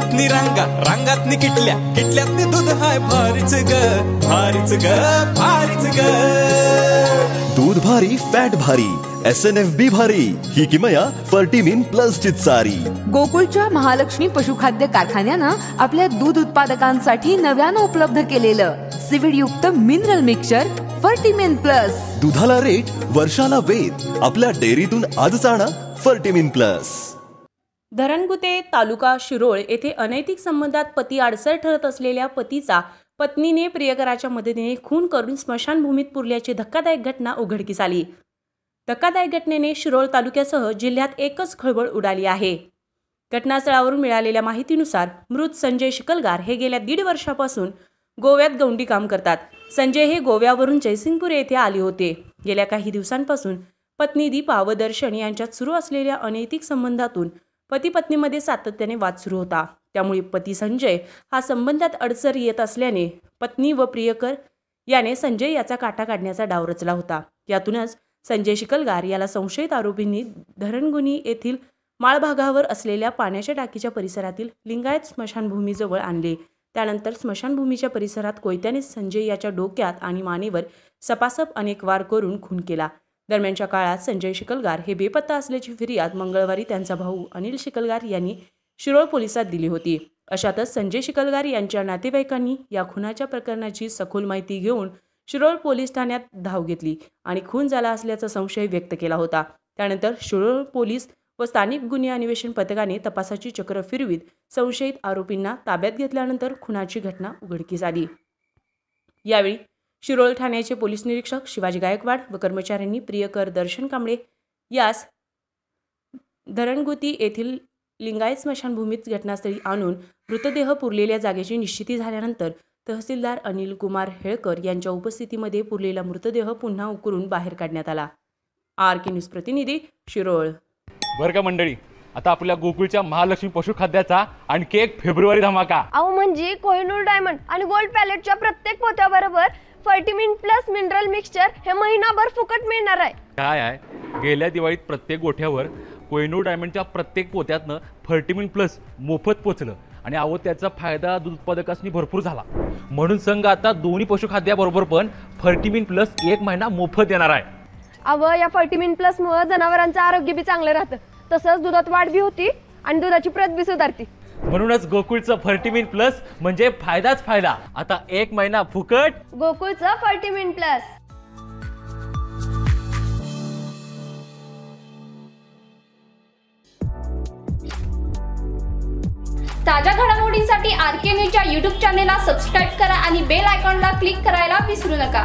किटल्यातनी रांगा, रांगातनी किटल्या, किटल्यातनी दूध हाय भारीच ग, भारीच ग, भारीच ग. दूध भारी फॅट भारी SNFB भारी ही किमया फर्टिमिन प्लस ची चारी. गोकुळच्या महालक्ष्मी पशुखाद्य कारखान्यानं आपल्या दूध उत्पादकांसाठी नव्यानं उपलब्ध केलेलं सीविड युक्त मिनरल मिक्सचर फर्टिमिन प्लस. दुधाला रेट वर्षाला वेध, आपल्या डेअरीतून आजच आणा फर्टिमिन प्लस. धरणगुते तालुका शिरोळ येथे अनैतिक संबंधात पती अडसर ठरत असलेल्या पतीचा पत्नीने प्रियकराच्या मदतीने खून करून स्मशानभूमीत पुरल्याची धक्कादायक घटना उघडकीस आली. धक्कादायक घटनेने शिरोळ तालुक्यासह जिल्ह्यात एकच खळबळ उडाली आहे. घटनास्थळावरून मिळालेल्या माहितीनुसार मृत संजय शिकलगार हे गेल्या 1.5 वर्षापासून गोव्यात गौंडी काम करतात. संजय हे गोव्यावरून जयसिंगपूर येथे आले होते. गेल्या काही दिवसांपासून पत्नी दीपा व दर्शन यांच्यात सुरू असलेल्या अनैतिक संबंधातून पती पत्नीमध्ये सातत्याने वाद सुरू होता. त्यामुळे पती संजय हा संबंधात अडसर येत असल्याने पत्नी व प्रियकर याने संजय याचा काटा काढण्याचा डाव रचला होता. यातूनच संजय शिकलगार याला संशयित आरोपींनी धरणगुनी येथील माळभागावर असलेल्या पाण्याच्या टाकीच्या परिसरातील लिंगायत स्मशानभूमीजवळ आणले. त्यानंतर स्मशानभूमीच्या परिसरात कोयत्याने संजय याच्या डोक्यात आणि मानेवर सपासप अनेक वार करून खून केला. दरम्यानच्या काळात संजय शिकलगार हे बेपत्ता असल्याची फिर्याद मंगळवारी त्यांचा भाऊ अनिल शिकलगार यांनी शिरोळ पोलिसात दिली होती. अशातच संजय शिकलगार यांच्या नातेवाईकांनी या खुनाच्या प्रकरणाची सखोल माहिती घेऊन शिरोळ पोलीस ठाण्यात धाव घेतली आणि खून झाला असल्याचा संशय व्यक्त केला होता. त्यानंतर शिरोळ पोलीस व स्थानिक गुन्हे अन्वेषण पथकाने तपासाची चक्र फिरवीत संशयित आरोपींना ताब्यात घेतल्यानंतर खुनाची घटना उघडकीस आली. यावेळी शिरोळ ठाण्याचे पोलीस निरीक्षक शिवाजी गायकवाड व कर्मचाऱ्यांनी प्रियकर दर्शन कांबळे यास धरणगुती येथील लिंगायत स्मशानभूमीत घटनास्थळी आणून मृतदेह पुरलेल्या जागेची निश्चिती झाल्यानंतर तहसीलदार अनिल कुमार हेळकर यांच्या उपस्थितीमध्ये पुरलेला मृतदेह पुन्हा उकरून बाहेर काढण्यात आला. RK न्यूज प्रतिनिधी शिरोळ. बरं का मंडळी, आता आपल्या गोकुळच्या महालक्ष्मी पशुखाद्याचा आणखी एक फेब्रुवारी धमाका. अहो म्हणजे कोहिनूर डायमंड आणि गोल्ड पॅलेटच्या प्रत्येक पोत्याबरोबर फर्टिमिन प्लस मिनरल मिक्सचर हे महिनाभर फुकट मिळणार आहे. काय आहे, गेल्या दिवाळीत प्रत्येक गोठ्यावर कोहिनूर डायमंडच्या प्रत्येक पोत्यातनं फर्टिमिन प्लस मोफत पोचलं आणि अहो त्याचा फायदा दूध उत्पादकांनी भरपूर झाला. म्हणून संघ आता दोन्ही पशुखाद्याबरोबर पण फर्टिमिन प्लस 1 महिना मोफत देणार आहे. अहो या फर्टिमिन प्लस मुळे जनावरांचं आरोग्य बी चांगलं राहतं, तसंच दुधात वाढ बी होती आणि दुधाची प्रत बी सुधारते. म्हणूनच गोकुळचं फर्टिमिन प्लस म्हणजे फायदाच फायदा. आता 1 महिना फुकट गोकुळचं फर्टिमिन प्लस. ताज्या घडामोडींसाठी RK न्यूजच्या YouTube चॅनेलला सबस्क्राईब करा आणि बेल आयकॉनला क्लिक करायला विसरू नका.